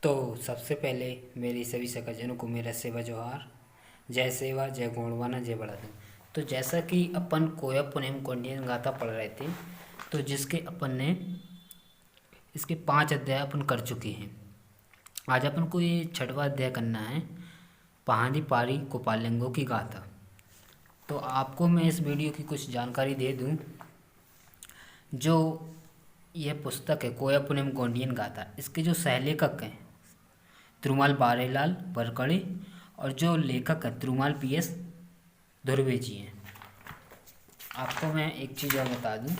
तो सबसे पहले मेरी सभी सकलजनों को मेरा सेवा जोहार। जय सेवा जय गुणवाना जय बढ़ाधन। तो जैसा कि अपन कोया पुनेम कौंडियन गाथा पढ़ रहे थे, तो जिसके अपन ने इसके 5 अध्याय अपन कर चुके हैं। आज अपन को ये 6वां अध्याय करना है, पहाड़ी पारी गोपाललिंगों की गाथा। तो आपको मैं इस वीडियो की कुछ जानकारी दे दूं। जो यह पुस्तक है कोया पुनेम कौंडियन गाथा, इसके जो सहलेखक हैं तिरुमाल बारेलाल वरकड़े, और जो लेखक है तिरुमाल पीएस धुर्वे जी हैं। आपको मैं एक चीज़ और बता दूं,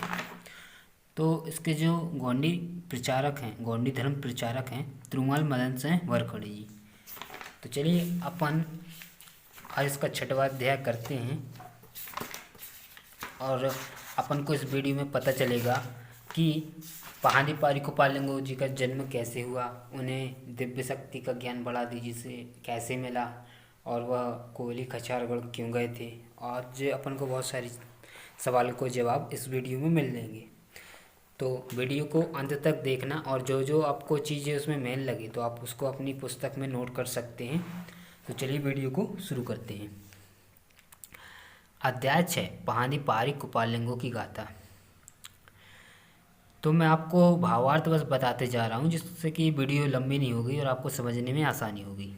तो इसके जो गोंडी प्रचारक हैं, गोंडी धर्म प्रचारक हैं तिरुमाल मदन सिंह वरकड़े जी। तो चलिए अपन आज इसका 6वां अध्याय करते हैं, और अपन को इस वीडियो में पता चलेगा कि पहाड़ी पारी गोपाललिंगों जी का जन्म कैसे हुआ, उन्हें दिव्य शक्ति का ज्ञान बड़ादेव जी से कैसे मिला, और वह कोयली खचारगढ़ क्यों गए थे। आज अपन को बहुत सारी सवालों को जवाब इस वीडियो में मिल जाएंगे। तो वीडियो को अंत तक देखना, और जो जो आपको चीज़ें उसमें मेल लगी तो आप उसको अपनी पुस्तक में नोट कर सकते हैं। तो चलिए वीडियो को शुरू करते हैं। अध्याय 6, पहाड़ी पारी गोपाललिंगों की गाथा। तो मैं आपको भावार्थ बस बताते जा रहा हूँ, जिससे कि वीडियो लंबी नहीं होगी और आपको समझने में आसानी होगी।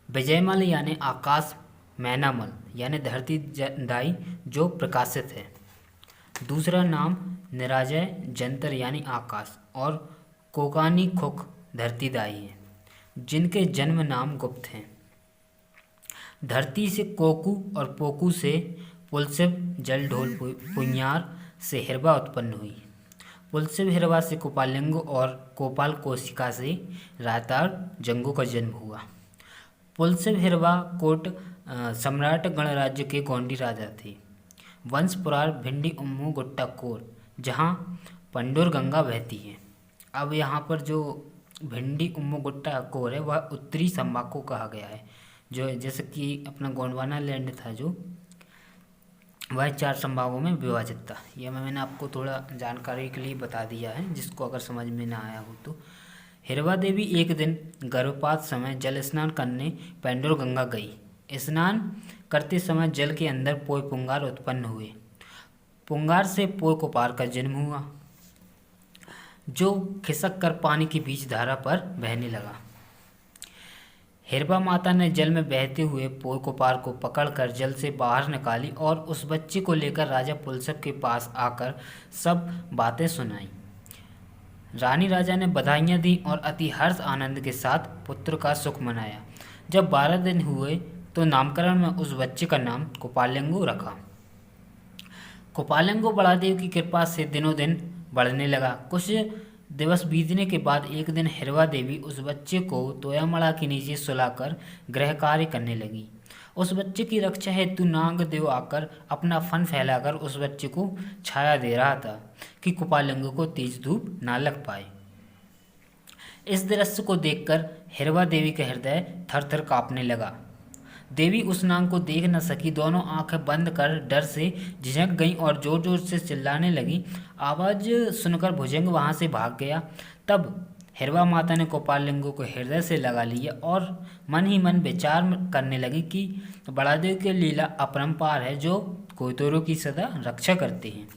विजयमल यानी आकाश, मैनामल यानी धरती दाई जो प्रकाशित है। दूसरा नाम निराजय जंतर यानी आकाश, और कोकानी खुक धरतीदाई है, जिनके जन्म नाम गुप्त हैं। धरती से कोकू और पोकू से पुलसिब जल ढोल पुण्यार से हिरवा उत्पन्न हुई। पुलसिब हिरवा से गोपाललिंगो और कोपाल कोशिका से रातार जंगू का जन्म हुआ। पुलसिब हिरवा कोट सम्राट गणराज्य के गोंडी राजा थे। वंश पुरार भिंडी उम्मू गुट्टा कोर, जहाँ पंडोर गंगा बहती है। अब यहाँ पर जो भिंडी उम्मू गुट्टा कोर है वह उत्तरी संभाग को कहा गया है। जो जैसे कि अपना गोंडवाना लैंड था जो, वह 4 संभागों में विभाजित था। यह मैंने आपको थोड़ा जानकारी के लिए बता दिया है, जिसको अगर समझ में ना आया हो तो। हिरवा देवी एक दिन गर्भपात समय जल स्नान करने पेंडोर गंगा गई। स्नान करते समय जल के अंदर पोय पुंगार उत्पन्न हुए। पुंगार से पोय कोपार का जन्म हुआ, जो खिसक कर पानी की बीच धारा पर बहने लगा। हिरवा माता ने जल में बहते हुए पोय कोपार को पकड़कर जल से बाहर निकाली और उस बच्चे को लेकर राजा पुलसिब के पास आकर सब बातें सुनाई। रानी राजा ने बधाइयाँ दी और अति हर्ष आनंद के साथ पुत्र का सुख मनाया। जब 12 दिन हुए तो नामकरण में उस बच्चे का नाम गोपाललिंगो रखा। गोपाललिंगो बड़ादेव की कृपा से दिनों दिन बढ़ने लगा। कुछ दिवस बीतने के बाद एक दिन हिरवा देवी उस बच्चे को तोयामड़ा के नीचे सुलाकर गृह कार्य करने लगी। उस बच्चे की रक्षा हेतु नाग देव आकर अपना फन फैलाकर उस बच्चे को छाया दे रहा था कि गोपाललिंगो को तेज धूप ना लग पाए। इस दृश्य को देखकर हिरवा देवी का हृदय थर थर कांपने लगा। देवी उस नाग को देख न सकी, दोनों आंखें बंद कर डर से झिझक गई और जोर जोर से चिल्लाने लगी। आवाज सुनकर भुजंग वहां से भाग गया। तब हिरवा माता ने गोपाललिंगो को हृदय से लगा लिया और मन ही मन विचार करने लगी कि बड़ादेव की लीला अपरंपार है, जो कोतरों की सदा रक्षा करते हैं।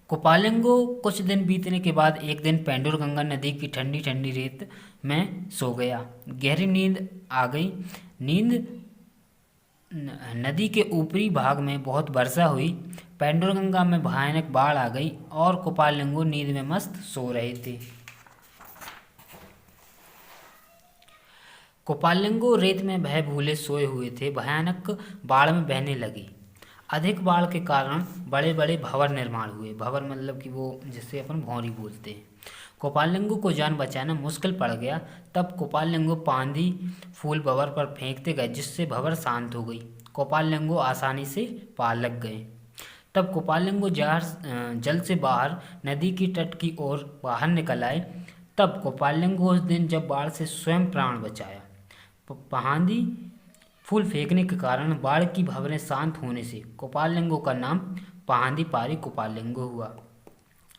गोपाललिंगो कुछ दिन बीतने के बाद एक दिन पेंडोर गंगा नदी की ठंडी ठंडी रेत में सो गया। गहरी नींद आ गई। नदी के ऊपरी भाग में बहुत वर्षा हुई। पेंडोर गंगा में भयानक बाढ़ आ गई और गोपाललिंगो नींद में मस्त सो रहे थे। गोपाललिंगो रेत में भय भूले सोए हुए थे। भयानक बाढ़ में बहने लगी। अधिक बाढ़ के कारण बड़े बड़े भंवर निर्माण हुए। भंवर मतलब कि वो जिससे अपन भौरी बोलते हैं। गोपाललिंगो को जान बचाना मुश्किल पड़ गया। तब गोपाललिंगो पांधी फूल भंवर पर फेंकते गए, जिससे भंवर शांत हो गई। गोपाललिंगो आसानी से पार लग गए। तब गोपाललिंगो जल से बाहर नदी की तट की ओर बाहर निकल आए। तब गोपाललिंगो उस दिन जब बाढ़ से स्वयं प्राण बचाया। पांधी फूल फेंकने के कारण बाढ़ की भंवरें शांत होने से गोपाललिंगो का नाम पहाड़ी पारी गोपाललिंगो हुआ।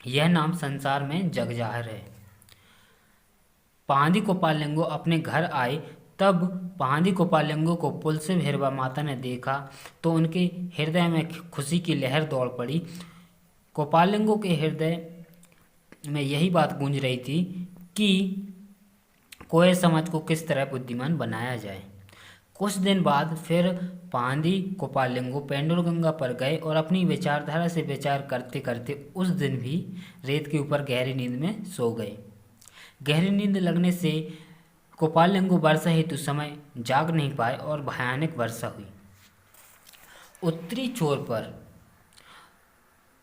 यह नाम संसार में जग जाहिर है। पहादी गोपाललिंगो अपने घर आए तब पहादी गोपाललिंगो को पुल से भैरवा माता ने देखा तो उनके हृदय में खुशी की लहर दौड़ पड़ी। गोपाललिंगो के हृदय में यही बात गूंज रही थी कि कोय समाज को किस तरह बुद्धिमान बनाया जाए। कुछ दिन बाद फिर पहादी गोपाललिंगो पेंडुलगंगा पर गए और अपनी विचारधारा से विचार करते करते उस दिन भी रेत के ऊपर गहरी नींद में सो गए। गहरी नींद लगने से गोपाललिंगो वर्षा हेतु समय जाग नहीं पाए और भयानक वर्षा हुई। उत्तरी छोर पर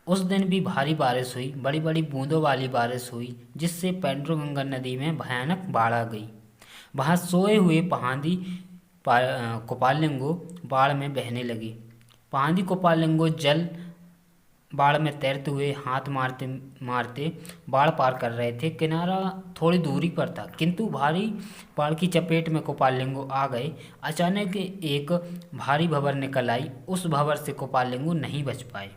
उस दिन भी भारी बारिश हुई, बड़ी बड़ी बूंदों वाली बारिश हुई, जिससे पेंड्रोगंगा नदी में भयानक बाढ़ आ गई। वहाँ सोए हुए पहादी गोपाललिंगो बाढ़ में बहने लगी। पहादी गोपाललिंगो जल बाढ़ में तैरते हुए हाथ मारते मारते बाढ़ पार कर रहे थे। किनारा थोड़ी दूरी पर था, किंतु भारी बाढ़ की चपेट में गोपाललिंगो आ गए। अचानक एक भारी भंवर निकल आई। उस भंवर से गोपाललिंगो नहीं बच पाए।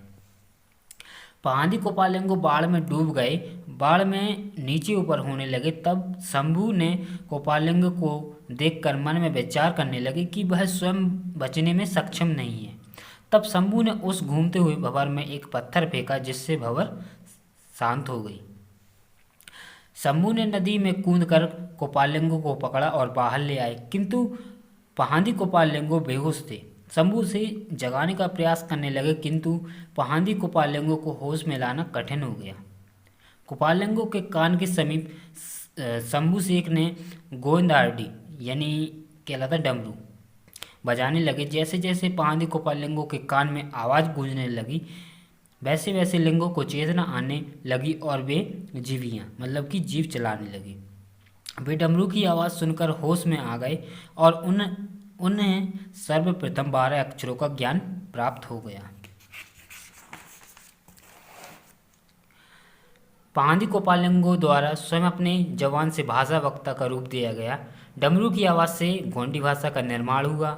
पहादी गोपाललिंगो बाढ़ में डूब गए। बाढ़ में नीचे ऊपर होने लगे। तब शंभू ने गोपाललिंगो को देखकर मन में विचार करने लगे कि वह स्वयं बचने में सक्षम नहीं है। तब शंभू ने उस घूमते हुए भंवर में एक पत्थर फेंका, जिससे भंवर शांत हो गई। शंभू ने नदी में कूदकर गोपाललिंगो को पकड़ा और बाहर ले आए, किंतु पहादी गोपाललिंगो बेहोश थे। शंभू से जगाने का प्रयास करने लगे, किंतु पहादी गोपाललिंगो को होश में लाना कठिन हो गया। गोपाललिंगो के कान के समीप शंभू शेख ने गोविंदाडी यानी कहलाता डमरू बजाने लगे। जैसे जैसे पहादी गोपाललिंगो के कान में आवाज़ गूंजने लगी, वैसे वैसे लिंगों को चेतना आने लगी और वे जीवियाँ मतलब कि जीव चलाने लगी। वे डमरू की आवाज़ सुनकर होश में आ गए और उन्हें सर्वप्रथम 12 अक्षरों का ज्ञान प्राप्त हो गया। पहादी गोपाललिंगो द्वारा स्वयं अपने जवान से भाषा वक्ता का रूप दिया गया। डमरू की आवाज़ से गोंडी भाषा का निर्माण हुआ।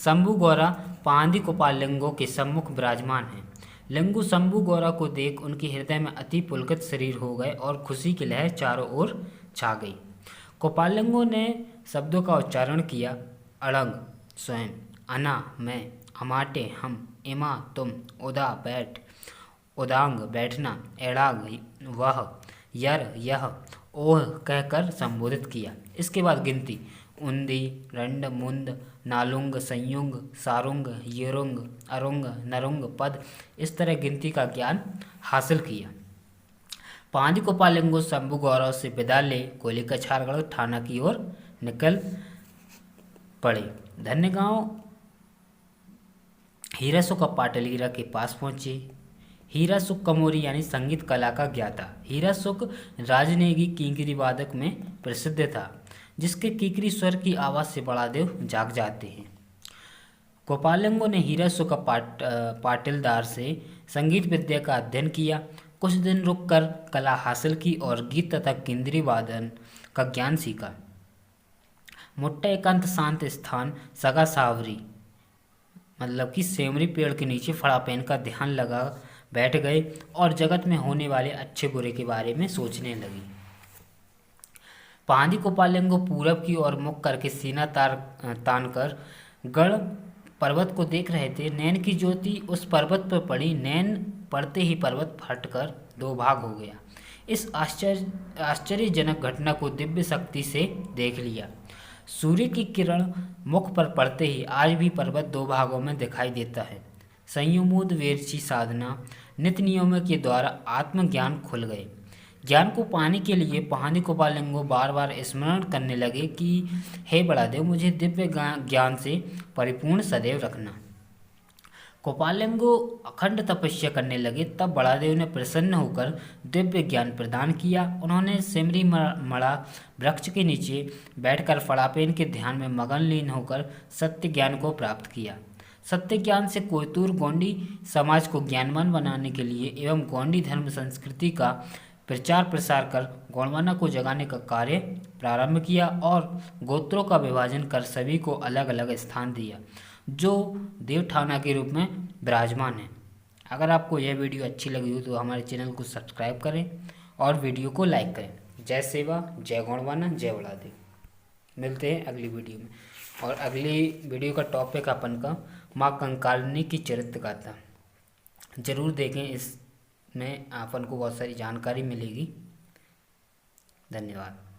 शंभू गौरा पहादी गोपाललिंगो के सम्मुख विराजमान हैं। लिंगू शंभू गौरा को देख उनके हृदय में अति पुलकित शरीर हो गए और खुशी की लहर चारों ओर छा गई। गोपाललिंगो ने शब्दों का उच्चारण किया। अड़ंग स्वयं, अना मैं, अमाटे हम, इमा तुम, उदा बैठ, उदांग बैठना, एड़ाग वह, यर यह, ओह कहकर संबोधित किया। इसके बाद गिनती उन्दी, रंड, मुंद, नालुंग, संयुंग, सारुंग, येरुंग, अरुंग, नरुंग पद, इस तरह गिनती का ज्ञान हासिल किया। पहादी गोपाललिंगो शंभू गौरव से विदा ले कोयले कछारगढ़ थाना की ओर निकल पड़े। धन्यगांव हीरासुक पाटलीरा के पास पहुंचे। हीरासुक कमोरी यानी संगीत कला का ज्ञाता। हीरासुक राजनेगी किंकरी वादक में प्रसिद्ध था, जिसके किकरी स्वर की आवाज़ से बड़ा देव जाग जाते हैं। गोपाललिंगो ने हीरासुक पाटिलदार से संगीत विद्या का अध्ययन किया। कुछ दिन रुककर कला हासिल की और गीत तथा किंकरी वादन का ज्ञान सीखा। मुट्टा एकांत शांत स्थान सगा सावरी मतलब कि सेमरी पेड़ के नीचे फड़ा पहनकर ध्यान लगा बैठ गए और जगत में होने वाले अच्छे बुरे के बारे में सोचने लगी। पहादी गोपाललिंगो पूरब की ओर मुख करके सीना तान कर गढ़ पर्वत को देख रहे थे। नैन की ज्योति उस पर्वत पर पड़ी। नैन पड़ते ही पर्वत फटकर 2 भाग हो गया। इस आश्चर्यजनक घटना को दिव्य शक्ति से देख लिया। सूर्य की किरण मुख पर पड़ते ही आज भी पर्वत 2 भागों में दिखाई देता है। संयमोद वेरची साधना नित्य नियमों के द्वारा आत्मज्ञान खुल गए। ज्ञान को पाने के लिए पहादी गोपाललिंगो बार बार स्मरण करने लगे कि हे बड़ा देव, मुझे दिव्य ज्ञान से परिपूर्ण सदैव रखना। गोपाललिंगो अखंड तपस्या करने लगे। तब बड़ा देव ने प्रसन्न होकर दिव्य ज्ञान प्रदान किया। उन्होंने सिमरी मड़ा वृक्ष के नीचे बैठकर फड़ापेन के ध्यान में मगन लीन होकर सत्य ज्ञान को प्राप्त किया। सत्य ज्ञान से कोयतूर गोंडी समाज को ज्ञानवान बनाने के लिए एवं गोंडी धर्म संस्कृति का प्रचार प्रसार कर गौड़वाना को जगाने का कार्य प्रारंभ किया और गोत्रों का विभाजन कर सभी को अलग अलग स्थान दिया, जो देवठाना के रूप में विराजमान है। अगर आपको यह वीडियो अच्छी लगी हो तो हमारे चैनल को सब्सक्राइब करें और वीडियो को लाइक करें। जय सेवा, जय गौड़वाना, जय वड़ादेव। मिलते हैं अगली वीडियो में। और अगली वीडियो का टॉपिक अपन का माँ कंकालिनी की चरित्र गाथा जरूर देखें। इसमें अपन को बहुत सारी जानकारी मिलेगी। धन्यवाद।